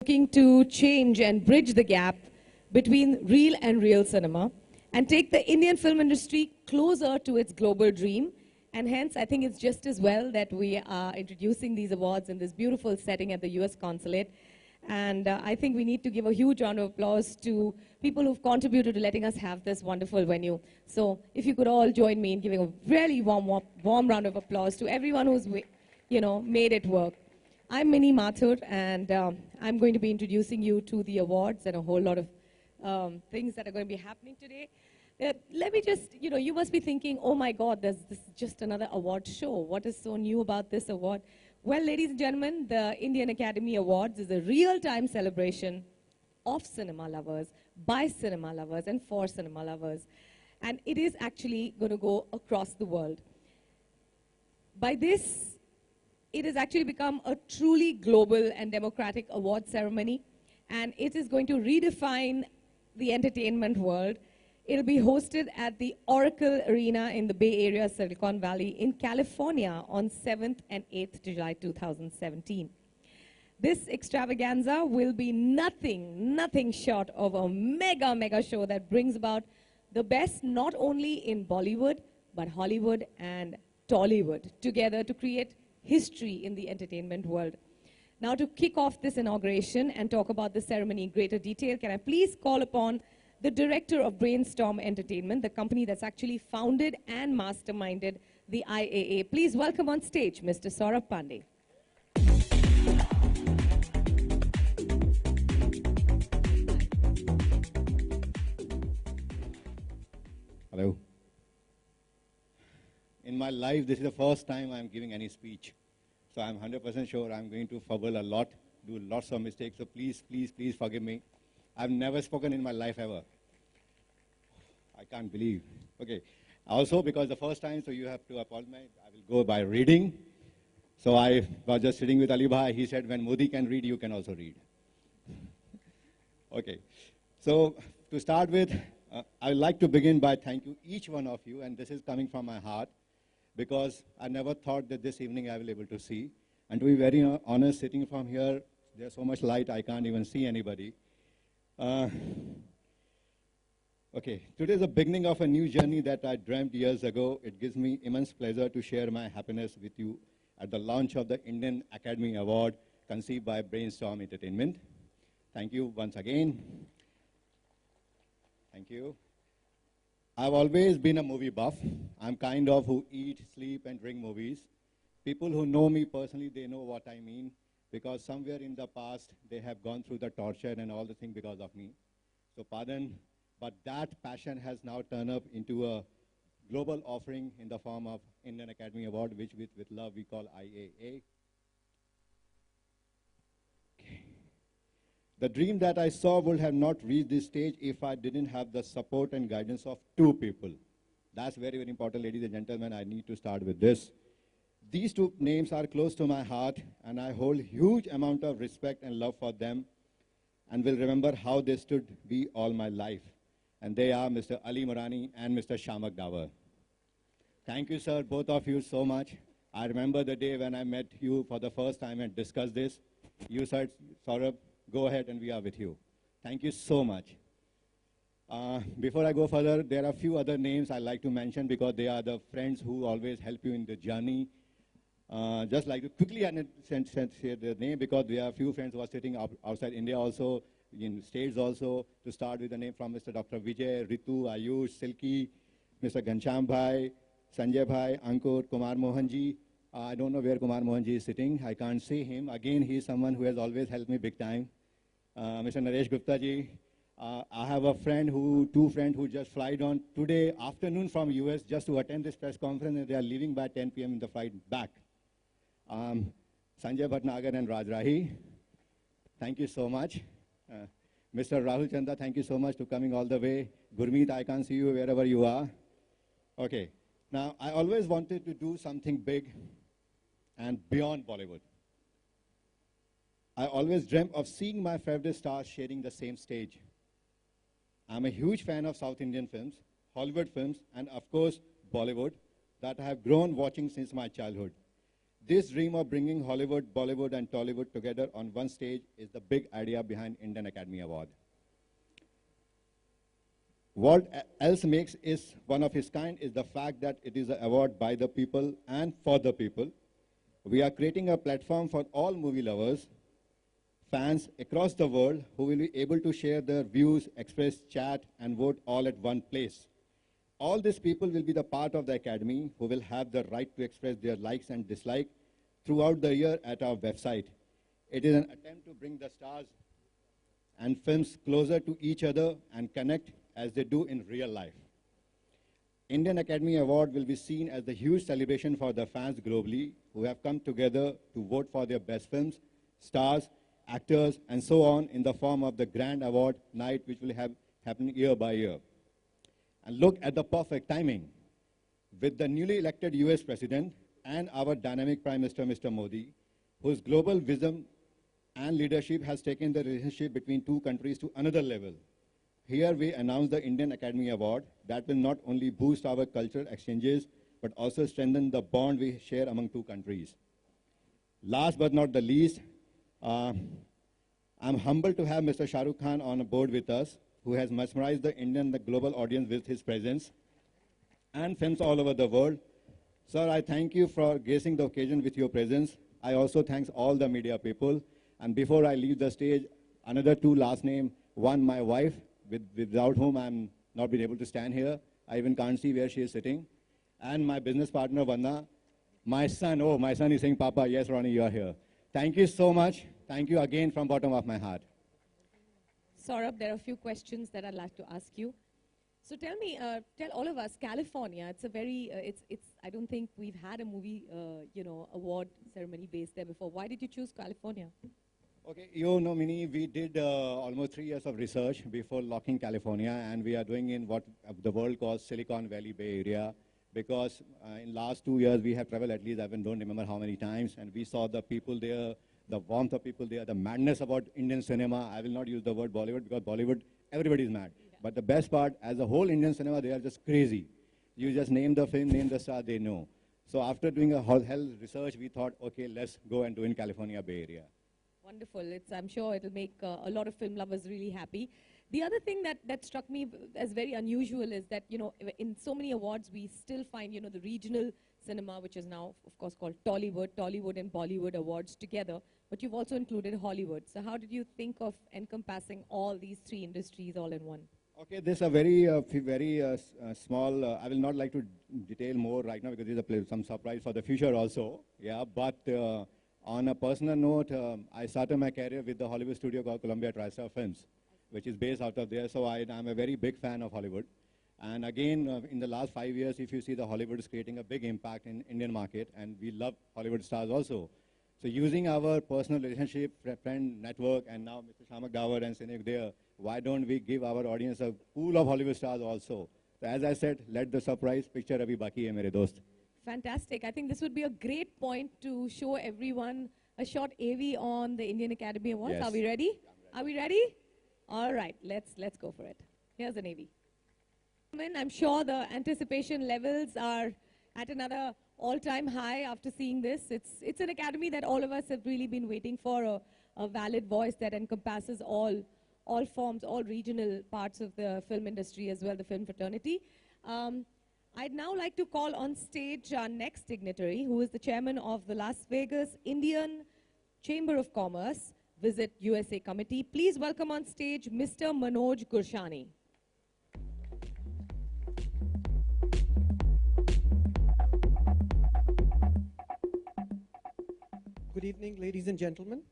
looking to change and bridge the gap between real cinema and take the Indian film industry closer to its global dream. And hence, I think it's just as well that we are introducing these awards in this beautiful setting at the US Consulate. And I think we need to give a huge round of applause to people who've contributed to letting us have this wonderful venue. So if you could all join me in giving a really warm round of applause to everyone who's made it work. I'm Minnie Mathur, and I'm going to be introducing you to the awards and a whole lot of things that are going to be happening today. Let me just, you must be thinking, oh my God, this is just another award show. What is so new about this award? Well, ladies and gentlemen, the Indian Academy Awards is a real-time celebration of cinema lovers, by cinema lovers, and for cinema lovers. And it is actually going to go across the world. By this, it has actually become a truly global and democratic award ceremony, and it is going to redefine the entertainment world. It'll be hosted at the Oracle Arena in the Bay Area, Silicon Valley in California on 7th and 8th July 2017. This extravaganza will be nothing short of a mega show that brings about the best not only in Bollywood, but Hollywood and Tollywood together to create history in the entertainment world. Now, to kick off this inauguration and talk about the ceremony in greater detail, can I please call upon the director of Brainstorm Entertainment, the company that's actually founded and masterminded the IAA. Please welcome on stage Mr. Saurabh Pandey. Hello. In my life, this is the first time I'm giving any speech. So I'm 100% sure I'm going to fumble a lot, do lots of mistakes. So please forgive me. I've never spoken in my life ever. I can't believe. Okay. Also, because the first time, so you have to apologize. I will go by reading. So I was just sitting with Ali Bhai. He said, when Modi can read, you can also read. Okay. So to start with, I would like to begin by thanking each one of you, and this is coming from my heart, because I never thought that this evening I will be able to see. And to be very honest, sitting from here, there's so much light, I can't even see anybody. Okay, today is the beginning of a new journey that I dreamt years ago. It gives me immense pleasure to share my happiness with you at the launch of the Indian Academy Award conceived by Brainstorm Entertainment. Thank you once again. Thank you. I've always been a movie buff. I'm kind of who eat, sleep, and drink movies. People who know me personally, they know what I mean, because somewhere in the past, they have gone through the torture and all the things because of me. So pardon, but that passion has now turned up into a global offering in the form of Indian Academy Award, which with love we call IAA. Okay. The dream that I saw would have not reached this stage if I didn't have the support and guidance of two people. That's very important, ladies and gentlemen. I need to start with this. These two names are close to my heart, and I hold huge amount of respect and love for them, and will remember how they stood me all my life. And they are Mr. Ali Murani and Mr. Shahrukh Davar. Thank you, sir, both of you so much. I remember the day when I met you for the first time and discussed this. You said, Saurabh, go ahead and we are with you. Thank you so much. Before I go further, there are a few other names I'd like to mention because they are the friends who always help you in the journey. Just like to quickly say the name because there are a few friends who are sitting outside India also, in States also. To start with the name from Mr. Dr. Vijay, Ritu, Ayush, Silky, Mr. Ghanshyam Bhai, Sanjay Bhai, Ankur, Kumar Mohanji. I don't know where Kumar Mohanji is sitting. I can't see him. Again, he's someone who has always helped me big time. Mr. Naresh Gupta ji. I have a friend two friends who just flied on today afternoon from US just to attend this press conference, and they are leaving by 10 p.m. in the flight back. Sanjay Bhatnagar and Raj Rahi, thank you so much. Mr. Rahul Chanda, thank you so much for coming all the way. Gurmeet, I can see you wherever you are. Okay, now I always wanted to do something big and beyond Bollywood. I always dreamt of seeing my favorite stars sharing the same stage. I'm a huge fan of South Indian films, Hollywood films, and of course, Bollywood, that I have grown watching since my childhood. This dream of bringing Hollywood, Bollywood, and Tollywood together on one stage is the big idea behind Indian Academy Award. What else makes it one of its kind is the fact that it is an award by the people and for the people. We are creating a platform for all movie lovers, fans across the world who will be able to share their views, express, chat, and vote all at one place. All these people will be the part of the Academy who will have the right to express their likes and dislikes throughout the year at our website. It is an attempt to bring the stars and films closer to each other and connect as they do in real life. Indian Academy Award will be seen as the huge celebration for the fans globally who have come together to vote for their best films, stars, actors, and so on in the form of the grand award night which will happen year by year. And look at the perfect timing. With the newly elected US President and our dynamic Prime Minister, Mr. Modi, whose global vision and leadership has taken the relationship between two countries to another level. Here we announce the Indian Academy Award that will not only boost our cultural exchanges, but also strengthen the bond we share among two countries. Last but not the least, I'm humbled to have Mr. Shahrukh Khan on board with us, who has mesmerized the Indian, the global audience with his presence and films all over the world. Sir, I thank you for gracing the occasion with your presence. I also thank all the media people. And before I leave the stage, another two last names. One, my wife, without whom I'm not been able to stand here. I even can't see where she is sitting. And my business partner, Vanna. My son, oh, my son is saying, Papa, yes, Ronnie, you are here. Thank you so much. Thank you again from bottom of my heart. Saurabh, there are a few questions that I'd like to ask you. So tell me, tell all of us, California, it's a very, I don't think we've had a movie, award ceremony based there before. Why did you choose California? Okay, you know, Mini, we did almost 3 years of research before locking California, and we are doing in what the world calls Silicon Valley Bay Area, because in last 2 years we have traveled at least, I don't remember how many times, and we saw the people there, the warmth of people there, the madness about Indian cinema. I will not use the word Bollywood because Bollywood, everybody is mad. Yeah. But the best part, as a whole Indian cinema, they are just crazy. You just name the film, name the star, they know. So after doing a whole hell research, we thought, okay, let's go and do in California Bay Area. Wonderful. I'm sure it'll make a lot of film lovers really happy. The other thing that struck me as very unusual is that, in so many awards, we still find, the regional cinema, which is now, of course, called Tollywood and Bollywood awards together, but you've also included Hollywood. So how did you think of encompassing all these three industries all in one? Okay, this is a very small, I will not like to detail more right now because there's some surprise for the future also. Yeah, but on a personal note, I started my career with the Hollywood studio called Columbia TriStar Films, which is based out of there. So I'm a very big fan of Hollywood. And again, in the last 5 years, if you see the Hollywood is creating a big impact in Indian market, and we love Hollywood stars also. So using our personal relationship, friend network, and now Mr. Shamak Dawar and Sinek there, why don't we give our audience a pool of Hollywood stars also? So as I said, let the surprise picture abhi baki hai mere dost. Fantastic. I think this would be a great point to show everyone a short AV on the Indian Academy Awards. Yes. Are we ready? Are we ready? All right, let's go for it. Here's an AV. I'm sure the anticipation levels are at another all-time high after seeing this. It's an academy that all of us have really been waiting for, a valid voice that encompasses all forms, all regional parts of the film industry as well, the film fraternity. I'd now like to call on stage our next dignitary, who is the chairman of the Las Vegas Indian Chamber of Commerce Visit USA Committee. Please welcome on stage Mr. Manoj Gurshani. Good evening, ladies and gentlemen.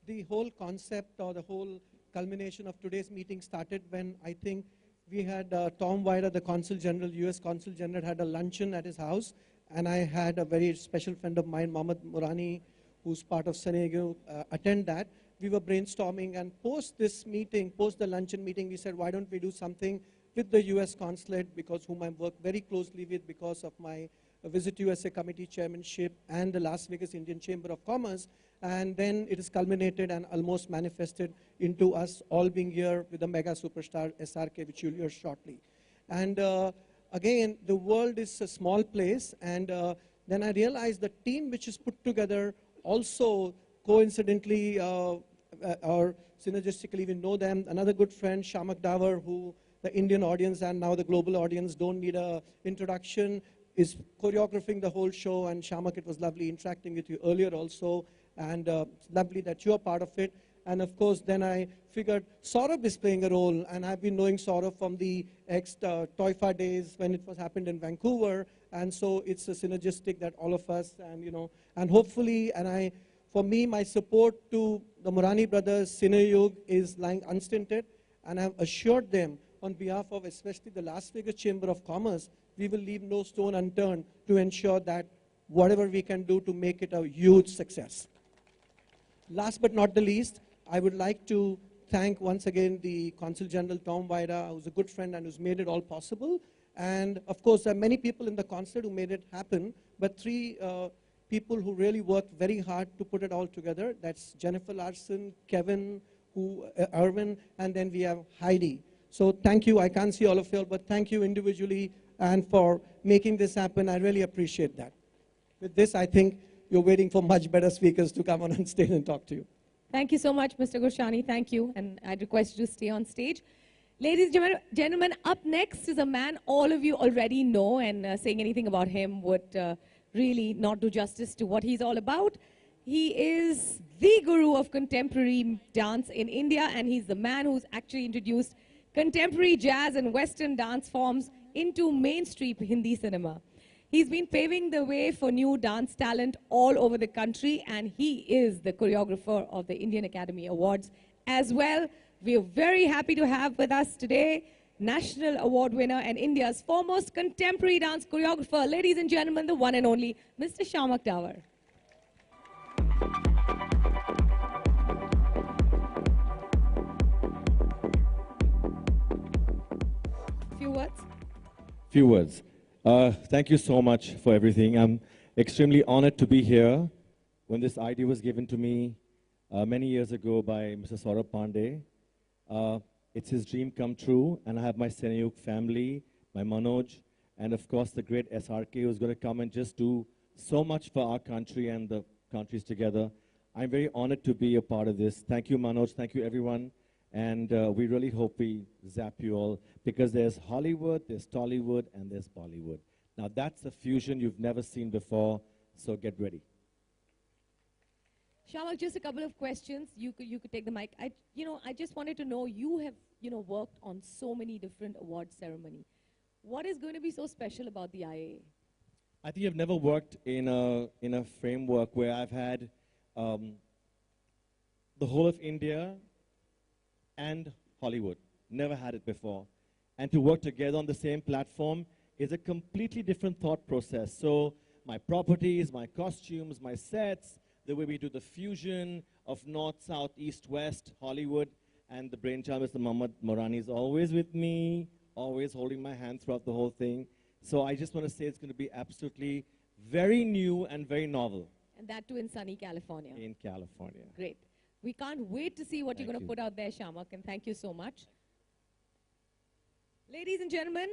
The whole concept or the whole culmination of today's meeting started when I think we had Tom Weider, the Consul General, US Consul General, had a luncheon at his house, and I had a very special friend of mine, Mohammed Murani, who's part of Senegal, attend that. We were brainstorming, and post this meeting, post the luncheon meeting, we said, why don't we do something with the US Consulate, because whom I work very closely with because of my Visit USA Committee chairmanship and the Las Vegas Indian Chamber of Commerce. And then it is culminated and almost manifested into us all being here with the mega superstar SRK, which you'll hear shortly. And again, the world is a small place, and then I realized the team which is put together also coincidentally or synergistically we know them. Another good friend, Shahrukh Davar, who the Indian audience and now the global audience don't need a introduction, is choreographing the whole show. And Shahrukh, it was lovely interacting with you earlier also, and it's lovely that you are part of it. And of course, then I figured Saurabh is playing a role, and I've been knowing Saurabh from the Toifa days when it was happened in Vancouver, and so it's a synergistic that all of us, and and hopefully, for me, my support to the Morani brothers, Cineyug, is lying unstinted, and I've assured them on behalf of especially the Las Vegas Chamber of Commerce, we will leave no stone unturned to ensure that whatever we can do to make it a huge success. Last but not the least, I would like to thank once again the Consul General Tom Vaira, who's a good friend and who's made it all possible. And of course, there are many people in the consulate who made it happen, but three people who really worked very hard to put it all together. That's Jennifer Larson, Kevin, Erwin, and then we have Heidi. So thank you. I can't see all of you, but thank you individually and for making this happen. I really appreciate that. With this, I think you're waiting for much better speakers to come on stage and talk to you. Thank you so much, Mr. Gurshani. Thank you. And I'd request you to stay on stage. Ladies and gentlemen, up next is a man all of you already know, and saying anything about him would really not do justice to what he's all about. He is the guru of contemporary dance in India, and he's the man who's actually introduced contemporary jazz and Western dance forms into mainstream Hindi cinema. He's been paving the way for new dance talent all over the country, and he is the choreographer of the Indian Academy Awards as well. We are very happy to have with us today National Award winner and India's foremost contemporary dance choreographer, ladies and gentlemen, the one and only Mr. Shahrukh Davar. Few words? Few words. Thank you so much for everything. I'm extremely honored to be here. When this idea was given to me many years ago by Mr. Saurabh Pandey, it's his dream come true, and I have my Cineyug family, my Manoj, and of course the great SRK who's going to come and just do so much for our country and the countries together. I'm very honored to be a part of this. Thank you, Manoj. Thank you, everyone. And we really hope we zap you all, because there's Hollywood, there's Tollywood, and there's Bollywood. Now that's a fusion you've never seen before, so get ready. Shahrukh, just a couple of questions. You could take the mic. I just wanted to know, you have worked on so many different award ceremonies. What is going to be so special about the IAA? I think I've never worked in a framework where I've had the whole of India and Hollywood. Never had it before. And to work together on the same platform is a completely different thought process. So my properties, my costumes, my sets, the way we do the fusion of North, South, East, West, Hollywood, and the brainchild, Mr. Mohammad Morani, is always with me, always holding my hand throughout the whole thing. So I just want to say it's going to be absolutely very new and very novel. And that too in sunny California. In California. Great. We can't wait to see what you're going to put out there, Shahrukh, and thank you so much. Ladies and gentlemen,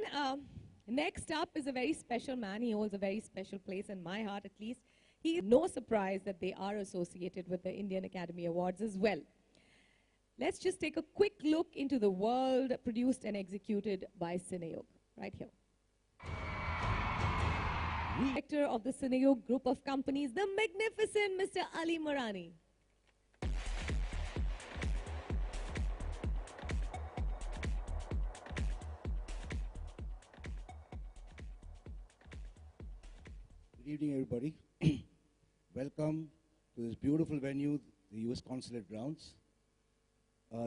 next up is a very special man. He holds a very special place in my heart, at least. He is no surprise that they are associated with the Indian Academy Awards as well. Let's just take a quick look into the world produced and executed by Cineyug, right here. Director of the Cineyug group of companies, the magnificent Mr. Ali Morani. Good evening, everybody. Welcome to this beautiful venue, the U.S. Consulate grounds.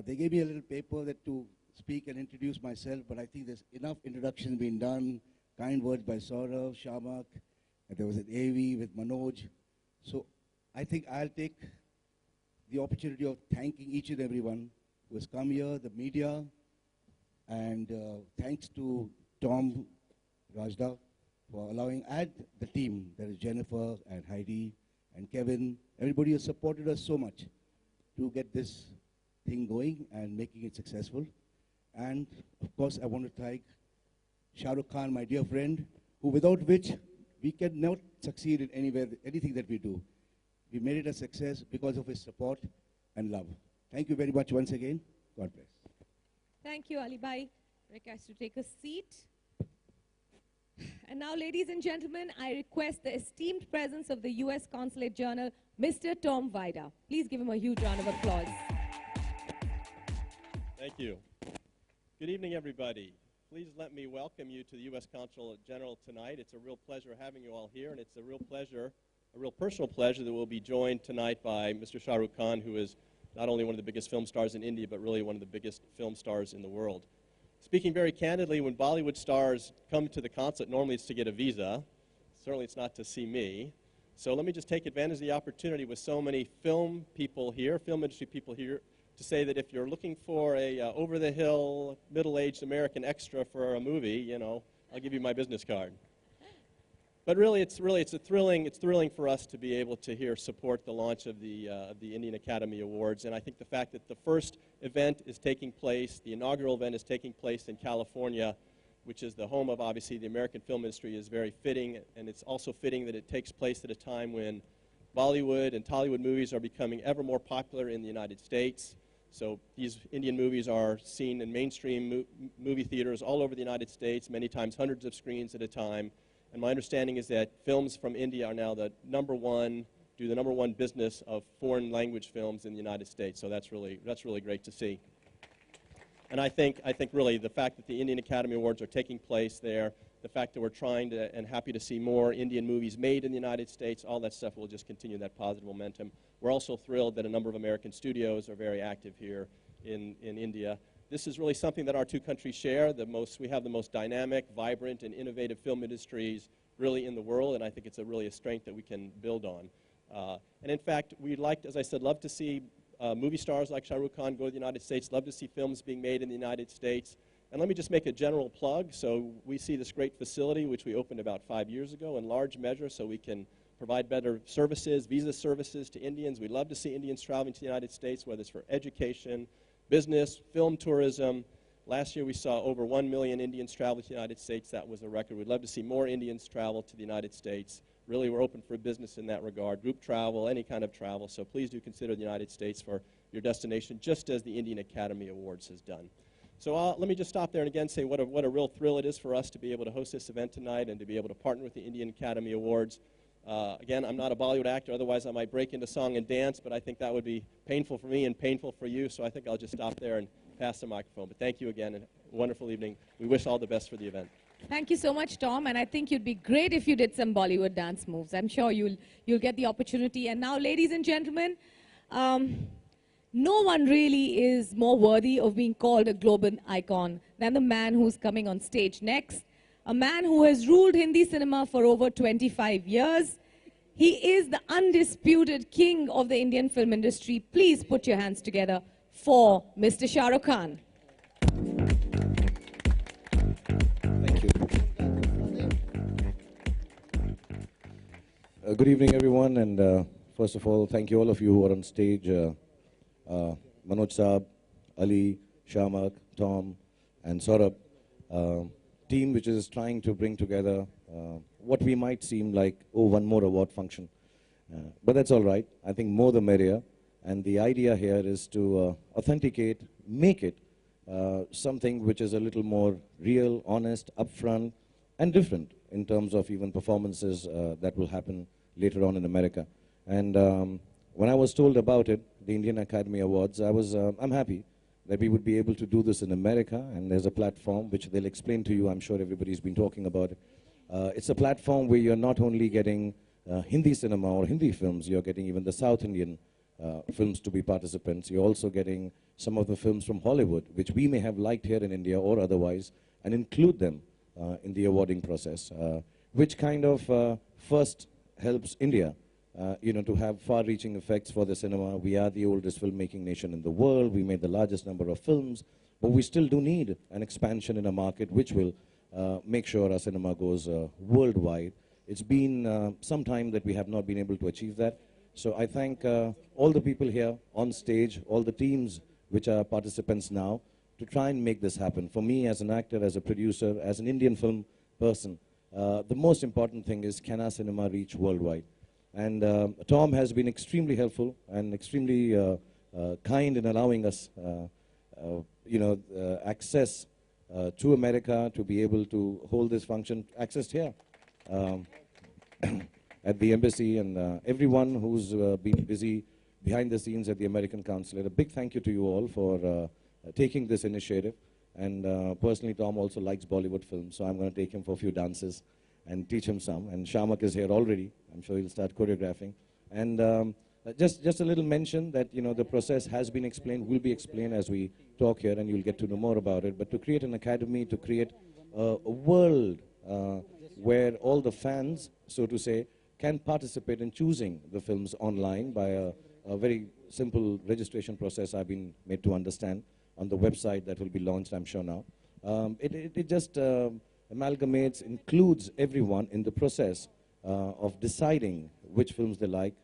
They gave me a little paper to speak and introduce myself, but I think there's enough introduction being done. Kind words by Saurabh, Shahrukh, and there was an AV with Manoj. So I think I'll take the opportunity of thanking each and everyone who has come here, the media, and thanks to Tom Rajda for allowing, and the team, that is Jennifer and Heidi and Kevin. Everybody has supported us so much to get this thing going and making it successful. And of course, I want to thank Shahrukh Khan, my dear friend, who without which we cannot succeed in anything that we do. We made it a success because of his support and love. Thank you very much once again. God bless. Thank you, Ali Bhai. Request to take a seat. And now, ladies and gentlemen, I request the esteemed presence of the U.S. Consulate General, Mr. Tom Vida. Please give him a huge round of applause. Thank you. Good evening, everybody. Please let me welcome you to the U.S. Consulate General tonight. It's a real pleasure having you all here, and it's a real pleasure, a real personal pleasure that we'll be joined tonight by Mr. Shahrukh Khan, who is not only one of the biggest film stars in India, but really one of the biggest film stars in the world. Speaking very candidly, when Bollywood stars come to the consulate, normally it's to get a visa. Certainly it's not to see me. So let me just take advantage of the opportunity with so many film people here, film industry people here, to say that if you're looking for a over-the-hill, middle-aged American extra for a movie, you know, I'll give you my business card. But really, it's thrilling for us to be able to support the launch of the Indian Academy Awards. And I think the fact that the first event is taking place, the inaugural event is taking place in California, which is the home of, obviously, the American film industry, is very fitting. And it's also fitting that it takes place at a time when Bollywood and Tollywood movies are becoming ever more popular in the United States. So these Indian movies are seen in mainstream movie theaters all over the United States, many times hundreds of screens at a time. And my understanding is that films from India are now do the number one business of foreign language films in the United States. So that's really great to see. And I think really the fact that the Indian Academy Awards are taking place there, the fact that we're trying to and happy to see more Indian movies made in the United States, all that stuff will just continue that positive momentum. We're also thrilled that a number of American studios are very active here in India. This is really something that our two countries share. We have the most dynamic, vibrant, and innovative film industries really in the world, and I think it's really a strength that we can build on. And in fact, we'd like, as I said, love to see movie stars like Shahrukh Khan go to the United States, love to see films being made in the United States. And let me just make a general plug. So we see this great facility, which we opened about 5 years ago, in large measure so we can provide better services, visa services to Indians. We'd love to see Indians traveling to the United States, whether it's for education, business, film tourism. Last year we saw over 1 million Indians travel to the United States. That was a record. We'd love to see more Indians travel to the United States. Really, we're open for business in that regard, group travel, any kind of travel. So please do consider the United States for your destination, just as the Indian Academy Awards has done. So let me just stop there and again say what a real thrill it is for us to be able to host this event tonight and to be able to partner with the Indian Academy Awards. Again, I'm not a Bollywood actor, otherwise I might break into song and dance, but I think that would be painful for me and painful for you, so I think I'll just stop there and pass the microphone. But thank you again, and a wonderful evening. We wish all the best for the event. Thank you so much, Tom, and I think you'd be great if you did some Bollywood dance moves. I'm sure you'll get the opportunity. And now, ladies and gentlemen, no one really is more worthy of being called a global icon than the man who's coming on stage next. A man who has ruled Hindi cinema for over 25 years. He is the undisputed king of the Indian film industry. Please put your hands together for Mr. Shahrukh Khan. Thank you. Good evening, everyone, and first of all, thank you all of you who are on stage. Manoj Saab, Ali, Shamak, Tom, and Saurabh. Team which is trying to bring together what we might seem like, oh, one more award function. But that's all right. I think more the merrier. And the idea here is to authenticate, make it something which is a little more real, honest, upfront, and different in terms of even performances that will happen later on in America. And when I was told about it, the Indian Academy Awards, I'm happy that we would be able to do this in America, and there's a platform which they'll explain to you. I'm sure everybody's been talking about it. It's a platform where you're not only getting Hindi cinema or Hindi films, you're getting even the South Indian films to be participants. You're also getting some of the films from Hollywood, which we may have liked here in India or otherwise, and include them in the awarding process, which kind of first helps India to have far-reaching effects for the cinema. We are the oldest filmmaking nation in the world. We made the largest number of films, but we still do need an expansion in a market which will make sure our cinema goes worldwide. It's been some time that we have not been able to achieve that. So I thank all the people here on stage, all the teams which are participants now, to try and make this happen. For me, as an actor, as a producer, as an Indian film person, the most important thing is, can our cinema reach worldwide? And Tom has been extremely helpful and extremely kind in allowing us, access to America to be able to hold this function, accessed here at the embassy, and everyone who's been busy behind the scenes at the American consulate. A big thank you to you all for taking this initiative. And personally, Tom also likes Bollywood films, so I'm going to take him for a few dances and teach him some. And Shahrukh is here already. I'm sure he'll start choreographing. And just a little mention that, the process has been explained, will be explained as we talk here, and you'll get to know more about it. But to create an academy, to create a world where all the fans, so to say, can participate in choosing the films online by a very simple registration process I've been made to understand on the website that will be launched, I'm sure now. It just amalgamates, includes everyone in the process of deciding which films they like,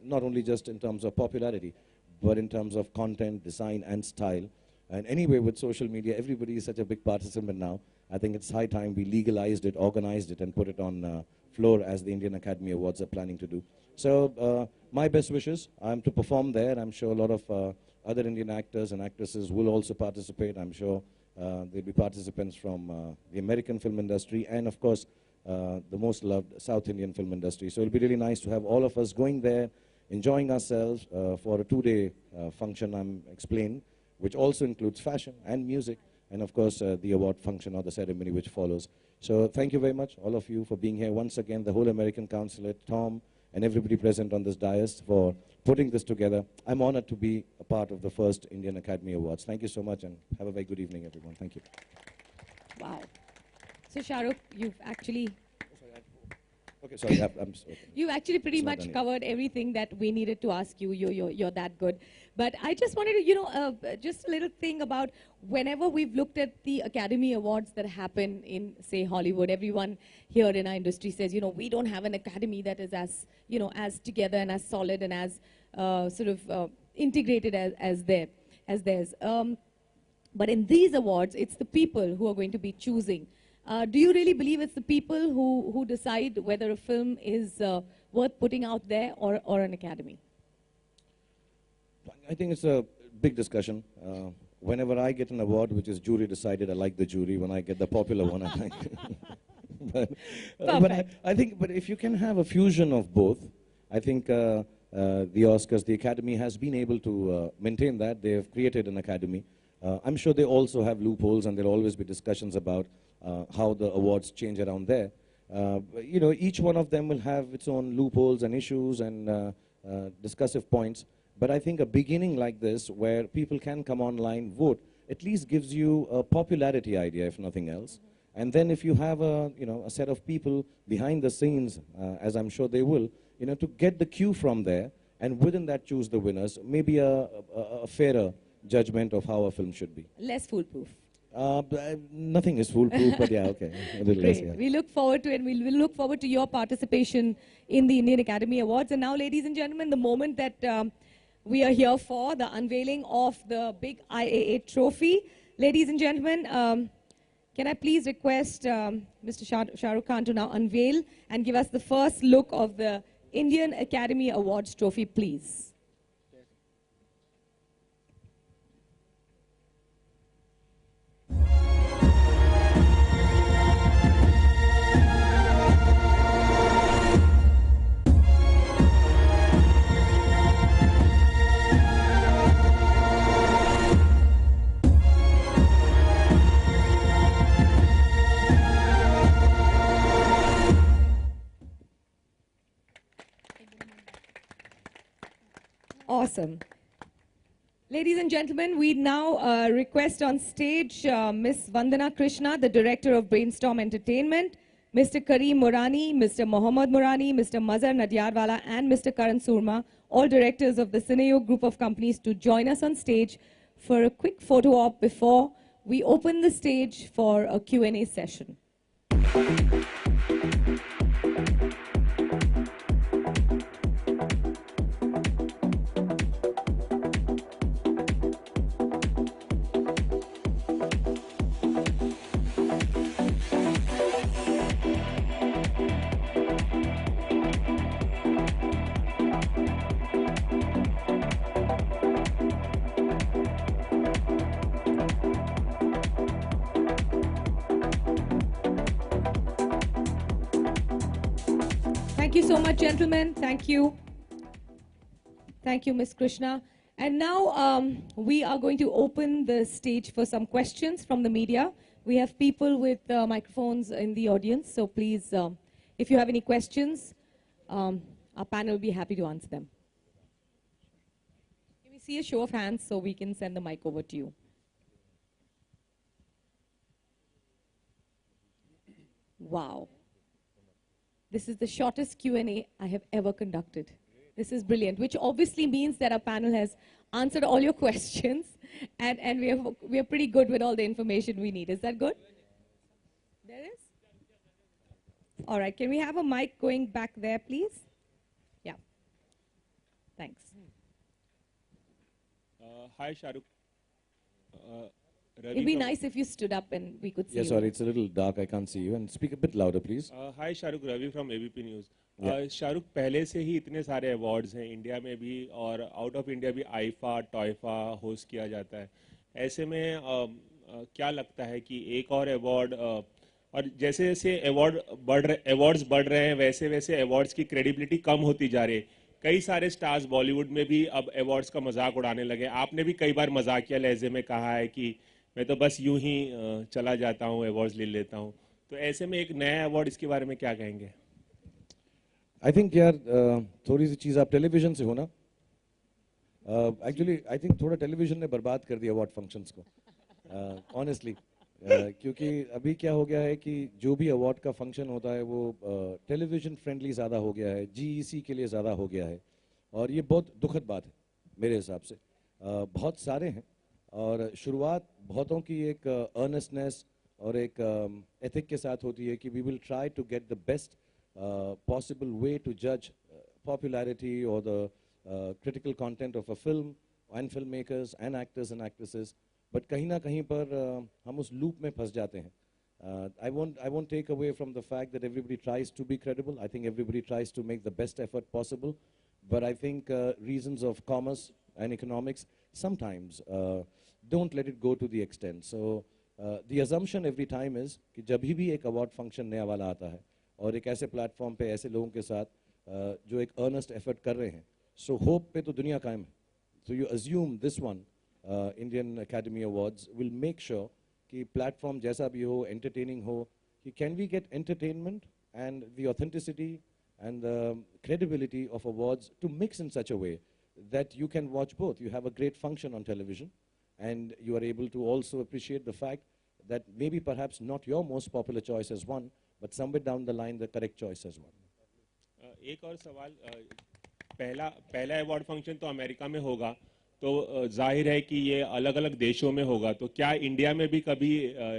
not only just in terms of popularity, but in terms of content, design, and style. And anyway, with social media, everybody is such a big participant now. I think it's high time we legalized it, organized it, and put it on floor as the Indian Academy Awards are planning to do. So my best wishes. I'm to perform there. I'm sure a lot of other Indian actors and actresses will also participate. I'm sure there'll be participants from the American film industry and, of course, the most loved South Indian film industry. So it'll be really nice to have all of us going there, enjoying ourselves for a 2-day function, I'm explained, which also includes fashion and music, and, of course, the award function or the ceremony which follows. So thank you very much, all of you, for being here once again, the whole American consulate, Tom, and everybody present on this dais for putting this together. I'm honored to be a part of the first Indian Academy Awards. Thank you so much, and have a very good evening, everyone. Thank you. Wow. So Shahrukh, you've actually... Okay, sorry, I'm sorry. You actually pretty It's not much done yet. covered everything that we needed to ask you. You're that good. But I just wanted to, just a little thing about whenever we've looked at the Academy Awards that happen in, say, Hollywood, everyone here in our industry says, we don't have an academy that is as, as together and as solid and as integrated as theirs. But in these awards, it's the people who are going to be choosing. Do you really believe it's the people who decide whether a film is worth putting out there or an academy? I think it's a big discussion. Whenever I get an award which is jury decided, I like the jury. When I get the popular one, I like but if you can have a fusion of both, I think the Oscars, the Academy has been able to maintain that. They have created an academy. I'm sure they also have loopholes, and there'll always be discussions about how the awards change around there. Each one of them will have its own loopholes and issues and discussive points. But I think a beginning like this, where people can come online, vote, at least gives you a popularity idea, if nothing else. And then if you have a set of people behind the scenes, as I'm sure they will, to get the cue from there, and within that choose the winners, maybe a fairer judgment of how a film should be. Less foolproof. Nothing is foolproof, but yeah, okay. A little less, Great. yeah. We look forward to it, and we'll look forward to your participation in the Indian Academy Awards. And now, ladies and gentlemen, the moment that we are here for, the unveiling of the big IAA trophy. Ladies and gentlemen, can I please request Mr. Shahrukh Khan to now unveil and give us the first look of the Indian Academy Awards trophy, please? Awesome. Ladies and gentlemen, we now request on stage Ms. Vandana Krishna, the Director of Brainstorm Entertainment, Mr. Kareem Morani, Mr. Mohammad Morani, Mr. Mazhar Nadyarwala, and Mr. Karan Surma, all directors of the Cineo group of companies, to join us on stage for a quick photo op before we open the stage for a Q&A session. Thank you so much, gentlemen. Thank you. Thank you, Ms. Krishna. And now we are going to open the stage for some questions from the media. We have people with microphones in the audience, so please, if you have any questions, our panel will be happy to answer them. Can we see a show of hands so we can send the mic over to you? Wow. This is the shortest Q&A I have ever conducted. This is brilliant, which obviously means that our panel has answered all your questions, and we are pretty good with all the information we need. Is that good? There is? All right, can we have a mic going back there, please? Yeah. Thanks. Hi, Shahrukh. It'd be nice if you stood up and we could see you. Yeah, sorry, it's a little dark, I can't see you. And speak a bit louder, please. Hi, Shahrukh. Ravi from ABP News. Yeah. Shahrukh, पहले से ही इतने सारे awards हैं India में भी और out of India भी IIFA TOIFA host किया जाता है. ऐसे में क्या लगता है कि एक और अवार्ड और जैसे जैसे अवार्ड्स बढ़ रहे हैं वैसे वैसे अवार्ड्स की क्रेडिबिलिटी कम होती जा रही है. कई सारे स्टार्स बॉलीवुड में भी अब अवार्ड्स का मजाक उड़ाने लगे. आपने भी कई बार मजाकिया लहजे में कहा है कि मैं तो बस यूं ही चला जाता हूं, अवार्ड्स ले लेता हूं. तो ऐसे में एक नया अवार्ड, इसके बारे में क्या कहेंगे? आई थिंक यार थोड़ी सी चीज़ आप टेलीविजन से हो ना. एक्चुअली आई थिंक थोड़ा टेलीविजन ने बर्बाद कर दिया अवार्ड फंक्शंस को, ऑनेस्टली. क्योंकि अभी क्या हो गया है कि जो भी अवार्ड का फंक्शन होता है वो टेलीविजन फ्रेंडली ज़्यादा हो गया है, जीईसी के लिए ज़्यादा हो गया है. और ये बहुत दुखद बात है मेरे हिसाब से. बहुत सारे हैं और शुरुआत बहुतों की एक अर्नेस्टनेस और एक एथिक के साथ होती है कि we will try to get the best possible way to judge popularity or the critical content of a film and filmmakers and actors and actresses. But कहीं ना कहीं पर हम उस loop में फंस जाते हैं. I won't take away from the fact that everybody tries to be credible. I think everybody tries to make the best effort possible. But I think reasons of commerce and economics sometimes don't let it go to the extent. So the assumption every time is कि जब भी एक award function नया वाला आता है और एक ऐसे प्लेटफॉर्म पे ऐसे लोगों के साथ जो एक अर्नेस्ट एफर्ट कर रहे हैं, सो होप पे तो दुनिया कायम है. So you assume this one Indian academy awards will make sure कि प्लेटफॉर्म जैसा भी हो, एंटरटेनिंग हो, कि can we get entertainment and the authenticity and the credibility of awards to mix in such a way that you can watch both. You have a great function on television and you are able to also appreciate the fact that maybe perhaps not your most popular choice as one, but somewhere down the line the correct choice as one. एक और सवाल, पहला award function तो America में होगा, तो जाहिर है कि ये अलग अलग देशों में होगा, तो क्या इंडिया में भी कभी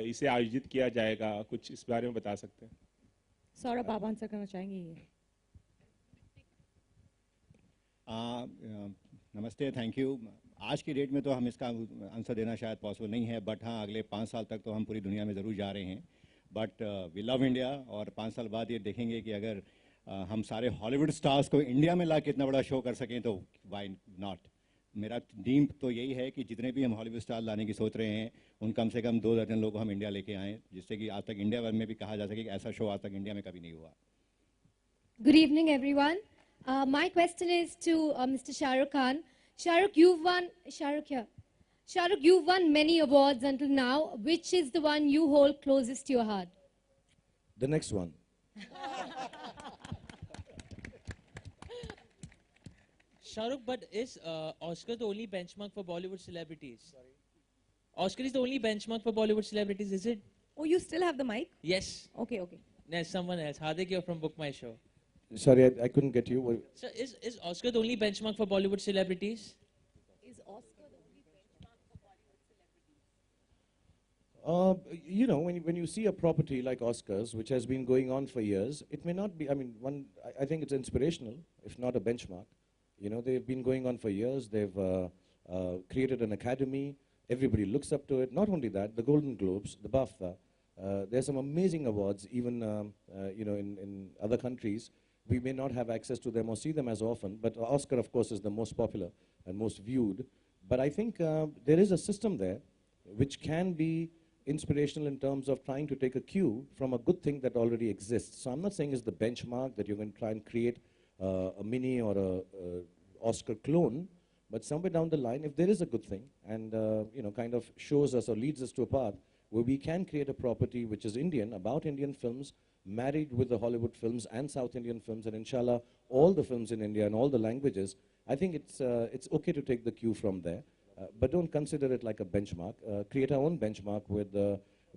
इसे आयोजित किया जाएगा? कुछ इस बारे में बता सकते हैं? सौरभ, आप आंसर करना चाहेंगे ये? नमस्ते, थैंक यू. आज की डेट में तो हम इसका आंसर देना शायद पॉसिबल नहीं है, बट हाँ अगले 5 साल तक तो हम पूरी दुनिया में ज़रूर जा रहे हैं. बट वी लव इंडिया और 5 साल बाद ये देखेंगे कि अगर हम सारे हॉलीवुड स्टार्स को इंडिया में ला के इतना बड़ा शो कर सकें तो वाई नॉट. मेरा ड्रीम तो यही है कि जितने भी हम हॉलीवुड स्टार लाने की सोच रहे हैं उन कम से कम 2 दर्जन लोग हम इंडिया लेके आएँ, जिससे कि आज तक इंडिया में भी कहा जा सके कि ऐसा शो आज तक इंडिया में कभी नहीं हुआ. Good evening, everyone. My question is to Mr. Shahrukh Khan. Shahrukh, you've won many awards until now. Which is the one you hold closest to your heart? The next one. Shahrukh, but is Oscar the only benchmark for Bollywood celebrities? Sorry? Oscar is the only benchmark for Bollywood celebrities, is it? Oh, you still have the mic? Yes. Okay, okay. There's someone else. Hardik, you're from Book My Show. Sorry, I couldn't get you. So is Oscar the only benchmark for Bollywood celebrities? Is Oscar the only benchmark for Bollywood celebrities? You know, when you see a property like Oscars, which has been going on for years, it may not be, I mean, I think it's inspirational, if not a benchmark. You know, they've been going on for years. They've created an academy. Everybody looks up to it. Not only that, the Golden Globes, the BAFTA, there's some amazing awards, even, you know, in other countries. We may not have access to them or see them as often, but Oscar, of course, is the most popular and most viewed. But I think there is a system there which can be inspirational in terms of trying to take a cue from a good thing that already exists. So I'm not saying it's the benchmark that you're going to try and create a mini or a Oscar clone, but somewhere down the line, if there is a good thing and kind of shows us or leads us to a path where we can create a property which is Indian, about Indian films, married with the Hollywood films and South Indian films, and inshallah, all the films in India and all the languages, I think it's okay to take the cue from there. But don't consider it like a benchmark. Create our own benchmark with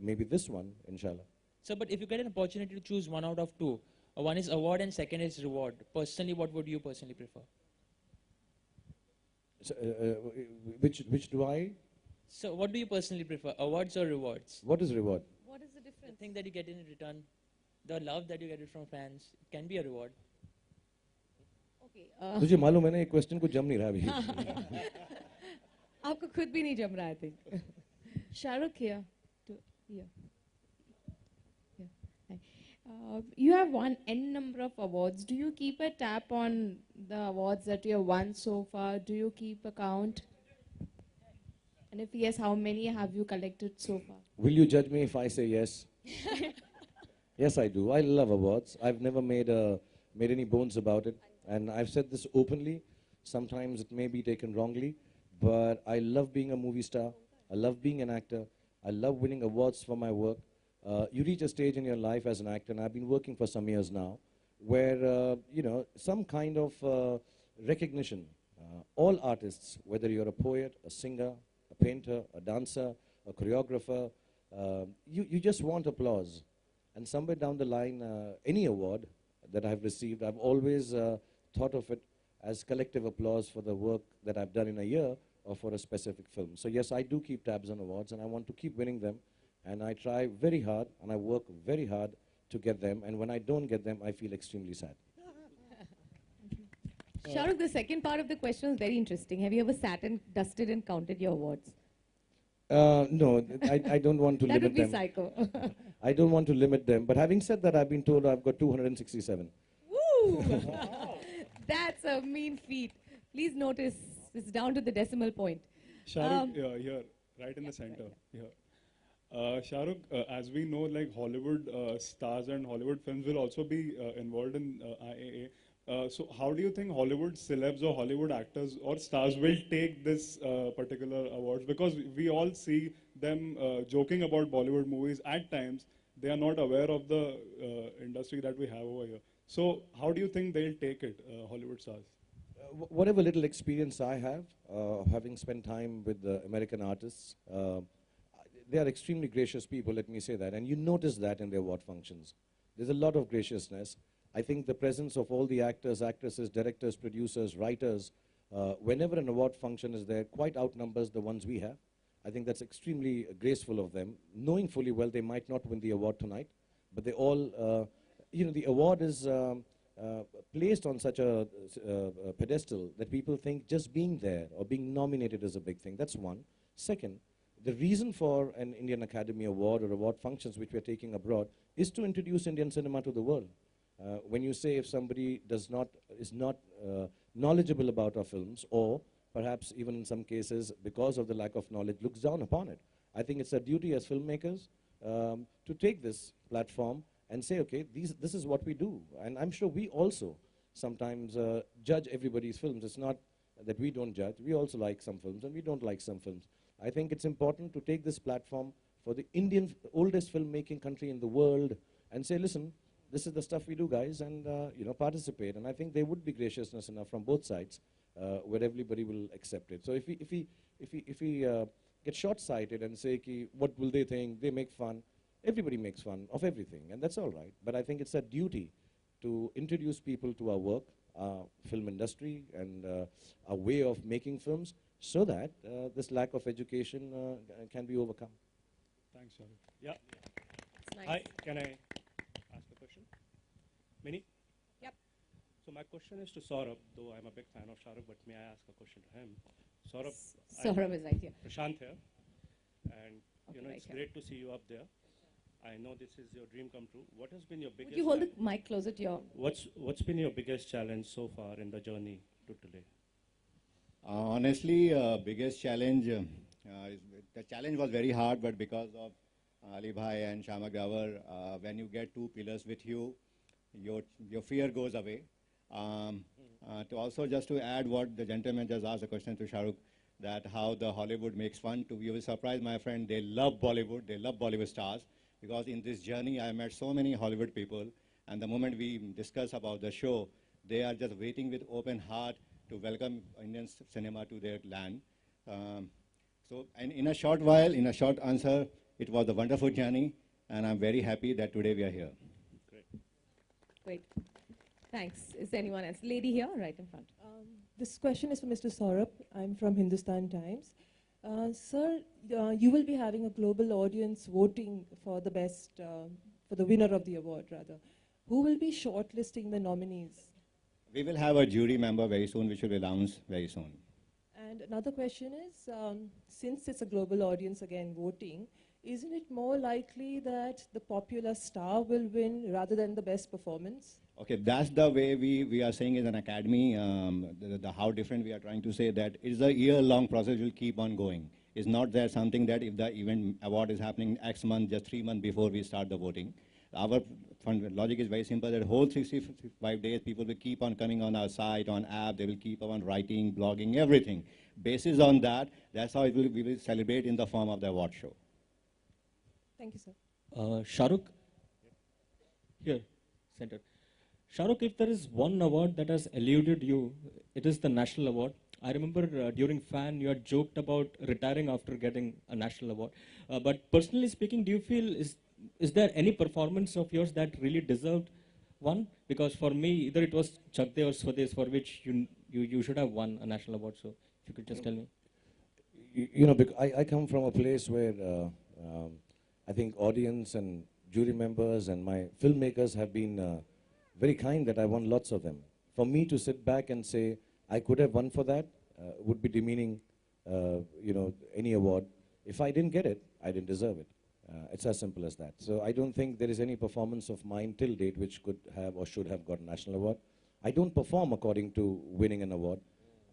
maybe this one, inshallah. So, but if you get an opportunity to choose one out of two, one is award and second is reward, personally, what would you personally prefer? So, which do I? So, what do you personally prefer, awards or rewards? What is reward? What is the difference? The thing that you get in return, the love that you get it from fans, it can be a reward. Okay. तुझे मालूम है ना ये question को जम नहीं रहा अभी. आपको खुद भी नहीं जम रहा, I think. Shahrukh here. Here. Hi. You have won N number of awards. Do you keep a tab on the awards that you have won so far? Do you keep a count? And if yes, how many have you collected so far? Will you judge me if I say yes? Yes, I do. I love awards. I've never made any bones about it. And I've said this openly. Sometimes it may be taken wrongly. But I love being a movie star. I love being an actor. I love winning awards for my work. You reach a stage in your life as an actor, and I've been working for some years now, where, some kind of recognition. All artists, whether you're a poet, a singer, a painter, a dancer, a choreographer, you just want applause. And somewhere down the line, any award that I've received, I've always thought of it as collective applause for the work that I've done in a year or for a specific film. So yes, I do keep tabs on awards, and I want to keep winning them. And I try very hard, and I work very hard to get them. And when I don't get them, I feel extremely sad. Shahrukh, the second part of the question is very interesting. Have you ever sat and dusted and counted your awards? No, I don't want to That limit would be them. psycho. I don't want to limit them. But having said that, I've been told I've got 267. Woo! That's a mean feat. Please notice, it's down to the decimal point. Shahrukh, here, right in the center. Here. Shahrukh, as we know, like Hollywood stars and Hollywood films will also be involved in IAA. So how do you think Hollywood celebs or Hollywood actors or stars will take this particular awards? Because we all see them joking about Bollywood movies at times. They are not aware of the industry that we have over here. So how do you think they'll take it, Hollywood stars? Whatever little experience I have, having spent time with the American artists, they are extremely gracious people, let me say that. And you notice that in their award functions. There's a lot of graciousness. I think the presence of all the actors, actresses, directors, producers, writers, whenever an award function is there, quite outnumbers the ones we have. I think that's extremely graceful of them, knowing fully well they might not win the award tonight, but they all, the award is placed on such a pedestal that people think just being there or being nominated is a big thing. That's one. Second, the reason for an Indian Academy Award or award functions which we're taking abroad is to introduce Indian cinema to the world. When you say if somebody is not knowledgeable about our films, or perhaps even in some cases because of the lack of knowledge looks down upon it, I think it's a duty as filmmakers to take this platform and say, okay, this is what we do. And I'm sure we also sometimes judge everybody's films. It's not that we don't judge. We also like some films and we don't like some films. I think it's important to take this platform for the oldest filmmaking country in the world and say, listen, this is the stuff we do, guys, and participate. And I think there would be graciousness enough from both sides where everybody will accept it. So if we get short-sighted and say, what will they think? They make fun. Everybody makes fun of everything, and that's all right. But I think it's a duty to introduce people to our work, our film industry, and our way of making films, so that this lack of education can be overcome. Thanks, Shahrukh. Yeah. Nice. Hi, can I ask a question? Mini? Yep. So my question is to Saurabh, though I'm a big fan of Shahrukh, but may I ask a question to him? Saurabh, Saurabh is right here. Prashant here, and right it's here. great to see you up there. I know this is your dream come true. What has been your biggest? Would you hold the mic closer to your? What's been your biggest challenge so far in the journey to today? Honestly, biggest challenge, the challenge was very hard, but because of Ali Bhai and Shama Gawar, when you get two pillars with you, your fear goes away. To also just to add what the gentleman just asked a question to Shahrukh, that how the Hollywood makes fun. You will surprise my friend, they love Bollywood, they love Bollywood stars, because in this journey I met so many Hollywood people, and the moment we discuss about the show, they are just waiting with open heart to welcome Indian cinema to their land. And in a short while, in a short answer, it was a wonderful journey, and I'm very happy that today we are here. Great. Thanks. Is there anyone else? Lady here, right in front. This question is for Mr. Saurabh. I'm from Hindustan Times. Sir, you will be having a global audience voting for the best, for the winner of the award, rather. Who will be shortlisting the nominees? We will have a jury member very soon, which will be announced very soon. And another question is, since it's a global audience again voting, isn't it more likely that the popular star will win rather than the best performance? Okay, that's the way we are saying as an academy, how different we are trying to say that it's a year-long process, will keep on going. It's not that something that if the event award is happening X month, just 3 months before we start the voting. Our logic is very simple, that whole 365 days, people will keep on coming on our site, on app, they will keep on writing, blogging, everything. Basis on that, that's how we will celebrate in the form of the award show. Thank you, sir. Shahrukh, here, center. Shahrukh, if there is one award that has eluded you, it is the national award. I remember during FAN, you had joked about retiring after getting a national award. But personally speaking, do you feel, is there any performance of yours that really deserved one? Because for me, either it was Chak De or Swades, for which you should have won a national award. So if you could just tell me. You know, I come from a place where I think audience and jury members and my filmmakers have been very kind that I won lots of them. For me to sit back and say I could have won for that would be demeaning, any award. If I didn't get it, I didn't deserve it. It's as simple as that. So I don't think there is any performance of mine till date which could have or should have got a national award. I don't perform according to winning an award.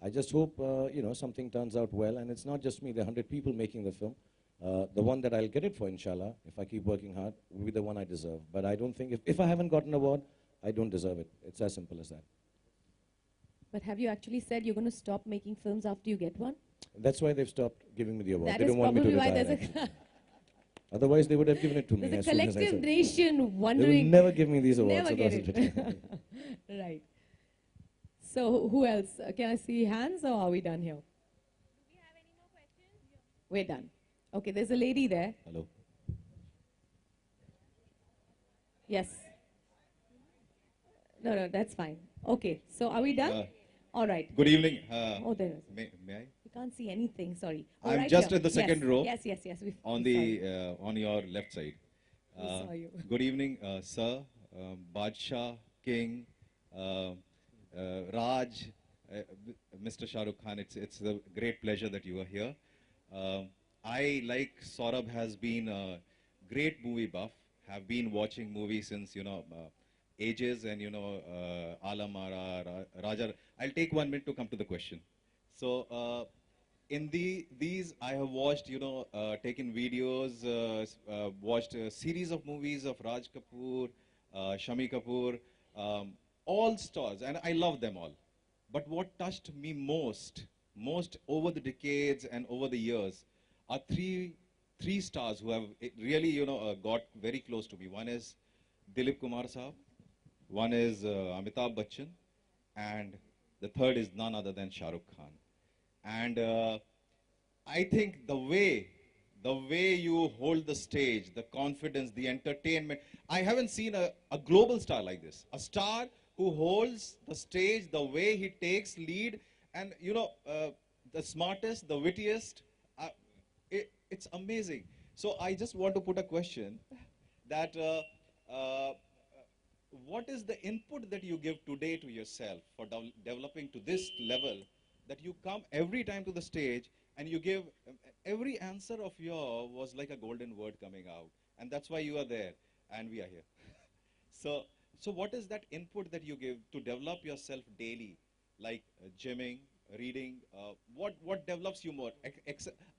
I just hope, something turns out well, and it's not just me, there are 100 people making the film. The one that I'll get it for, inshallah, if I keep working hard, will be the one I deserve. But I don't think, if I haven't gotten an award, I don't deserve it. It's as simple as that. But have you actually said you're going to stop making films after you get one? That's why they've stopped giving me the award. That they is don't want me to probably why retire. there's Otherwise, they would have given it to me. there's as a soon as I collective said. nation wondering. They will never give me these awards. Never so get doesn't it. Right. So who else? Can I see hands, or are we done here? Do we have any more questions? We're done. Okay, there's a lady there. Hello. Yes. No, that's fine. Okay, so are we done? All right. Good evening. Oh, there is. May I? We can't see anything, sorry. Oh, I'm right just here. at the second row. Yes. On the on your left side. We saw you. Good evening, sir, Badshah, King, Raj, Mr. Shahrukh Khan. It's a great pleasure that you are here. I, like Saurabh, has been a great movie buff. Have been watching movies since ages, and Alam Ara, Raja. I'll take 1 minute to come to the question. So in these I have watched, taken videos, watched a series of movies of Raj Kapoor, Shami Kapoor, all stars, and I love them all. But what touched me most over the decades and over the years are three stars who have really, got very close to me. One is Dilip Kumar Saab, one is Amitabh Bachchan, and the third is none other than Shahrukh Khan. And I think the way you hold the stage, the confidence, the entertainment, I haven't seen a global star like this. A star who holds the stage, the way he takes lead, and the smartest, the wittiest, it's amazing. So I just want to put a question that what is the input that you give today to yourself for developing to this level, that you come every time to the stage and you give every answer of yours was like a golden word coming out, and that's why you are there and we are here. So what is that input that you give to develop yourself daily, like gymming, reading. What develops you more?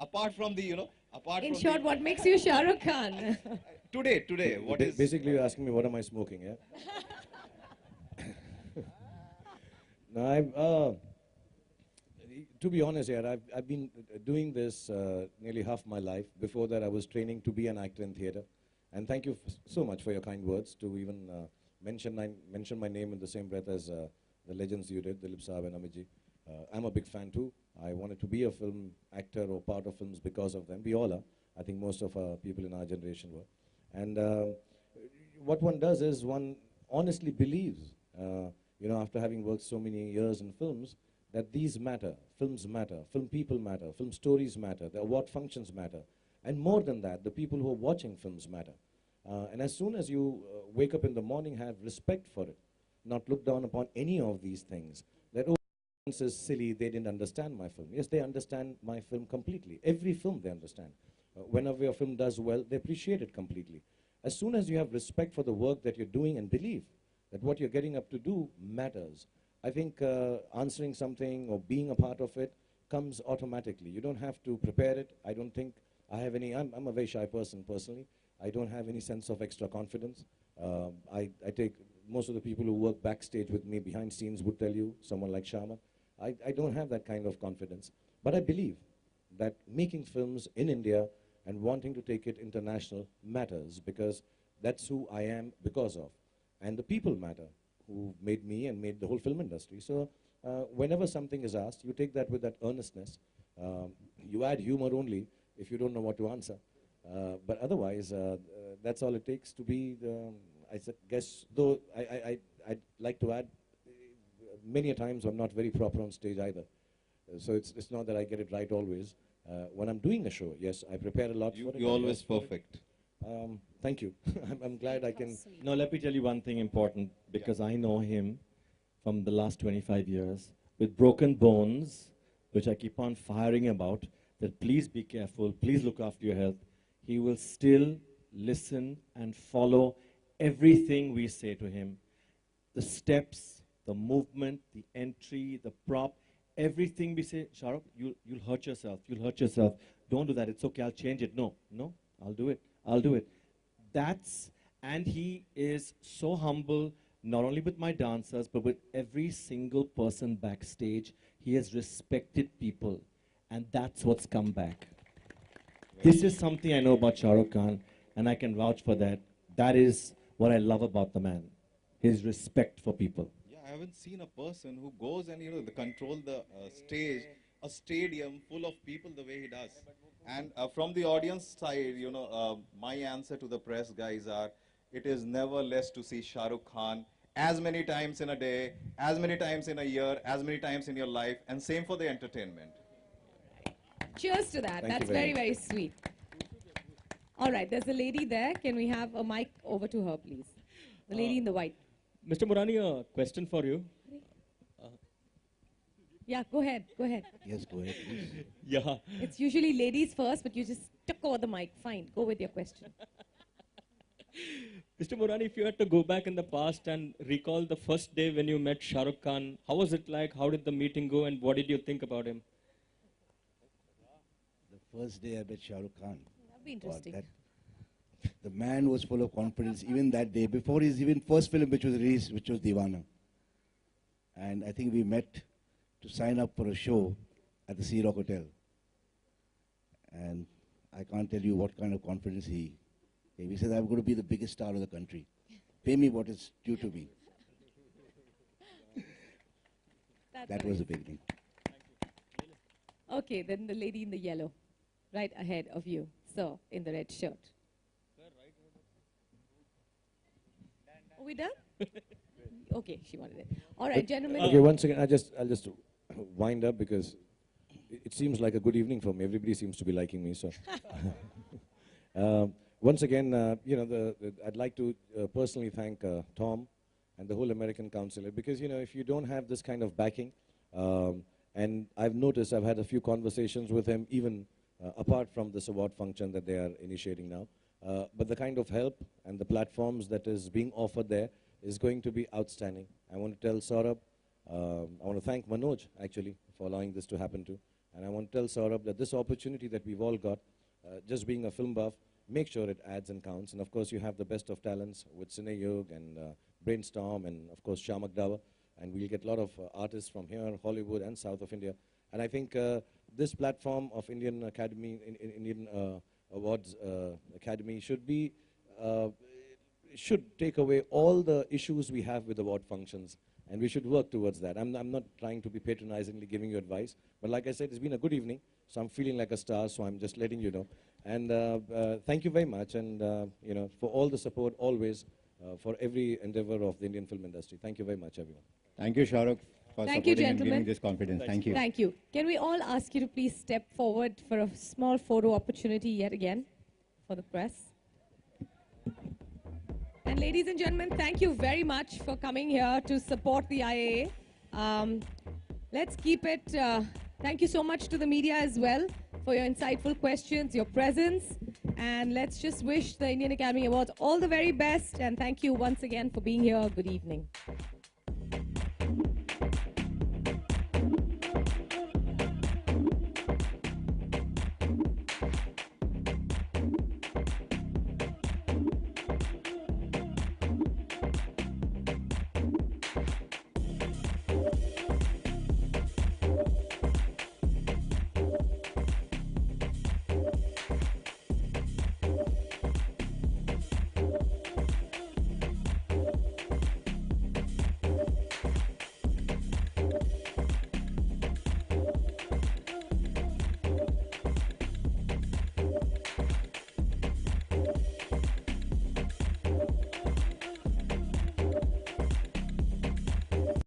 Apart from the, apart In from short, the, what makes you Shahrukh Khan? today, what is... Basically, you're asking me what am I smoking, yeah? No, to be honest here, I've been doing this nearly half my life. Before that, I was training to be an actor in theatre. And thank you so much for your kind words to even mention my name in the same breath as the legends you did, Dilip Saab and Amit ji. I'm a big fan too. I wanted to be a film actor or part of films because of them. We all are. I think most of people in our generation were. And what one does is one honestly believes, after having worked so many years in films, that these matter, films matter, film people matter, film stories matter, the award functions matter. And more than that, the people who are watching films matter. And as soon as you wake up in the morning, have respect for it, not look down upon any of these things, that, oh, this is silly, they didn't understand my film. Yes, they understand my film completely. Every film they understand. Whenever your film does well, they appreciate it completely. As soon as you have respect for the work that you're doing and believe that what you're getting up to do matters, I think answering something or being a part of it comes automatically. You don't have to prepare it. I don't think I have any, I'm a very shy person personally. I don't have any sense of extra confidence. I take, most of the people who work backstage with me behind scenes would tell you, someone like Sharma, I don't have that kind of confidence. But I believe that making films in India and wanting to take it international matters, because that's who I am because of. And the people matter who made me and made the whole film industry. So whenever something is asked, you take that with that earnestness. You add humor only if you don't know what to answer. But otherwise, that's all it takes to be the, I guess, though I'd like to add, many a times I'm not very proper on stage either. So it's not that I get it right always. When I'm doing a show, yes, I prepare a lot for it. You're always perfect. Thank you. I'm glad I can. No, let me tell you one thing important, because I know him from the last 25 years with broken bones, which I keep on firing about, that please be careful, please look after your health. He will still listen and follow everything we say to him. The steps, the movement, the entry, the prop, everything we say, Shahrukh, you'll hurt yourself, you'll hurt yourself. Don't do that, it's okay, I'll change it. No, I'll do it, I'll do it. And he is so humble, not only with my dancers, but with every single person backstage. He has respected people, and that's what's come back. This is something I know about Shahrukh Khan, and I can vouch for that. That is what I love about the man, his respect for people. Yeah, I haven't seen a person who goes and, control the stage, a stadium full of people the way he does. And from the audience side, my answer to the press guys are, it is never less to see Shahrukh Khan as many times in a day, as many times in a year, as many times in your life, and same for the entertainment. Cheers to that. Thank That's you very very, very sweet. All right, there's a lady there. Can we have a mic over to her, please? The lady in the white. Mr. Murani, a question for you. Yeah, go ahead, go ahead. Yes, go ahead, please. Yeah. It's usually ladies first, but you just took over the mic. Fine, go with your question. Mr. Murani, if you had to go back in the past and recall the first day when you met Shahrukh Khan, how was it like? How did the meeting go, and what did you think about him? The first day I met Shahrukh Khan. That'd be interesting. The man was full of confidence even that day, before his even first film which was released, which was Deewana. And I think we met to sign up for a show at the Sea Rock Hotel. And I can't tell you what kind of confidence he gave. He said, I'm going to be the biggest star of the country. Pay me what is due to me. That was the beginning. Okay, then the lady in the yellow, right ahead of you, sir, in the red shirt. Are we done? Okay, she wanted it. All right, gentlemen. Okay, once again, I'll just wind up because it seems like a good evening for me. Everybody seems to be liking me, so. Once again, I'd like to personally thank Tom and the whole American Council, because, if you don't have this kind of backing, and I've noticed, I've had a few conversations with him, even apart from this award function that they are initiating now, but the kind of help and the platforms that is being offered there is going to be outstanding. I want to tell Saurabh, I want to thank Manoj, actually, for allowing this to happen to. And I want to tell Saurabh that this opportunity that we've all got, just being a film buff, make sure it adds and counts. And of course, you have the best of talents with Cine Yog and Brainstorm and of course Shamak Dawa. And we'll get a lot of artists from here, Hollywood and South of India. And I think this platform of Indian Academy, Indian Awards Academy should take away all the issues we have with award functions. And we should work towards that. I'm not trying to be patronizingly giving you advice. But like I said, it's been a good evening. So I'm feeling like a star, so I'm just letting you know. And thank you very much, and for all the support always for every endeavor of the Indian film industry. Thank you very much, everyone. Thank you, Shahrukh, for Thank you, supporting and gentlemen. giving this confidence. Thank you. Thank you. Can we all ask you to please step forward for a small photo opportunity yet again for the press? And ladies and gentlemen, thank you very much for coming here to support the IAA. Let's keep it. Thank you so much to the media as well for your insightful questions, your presence. And let's just wish the Indian Academy Awards all the very best. And thank you once again for being here. Good evening.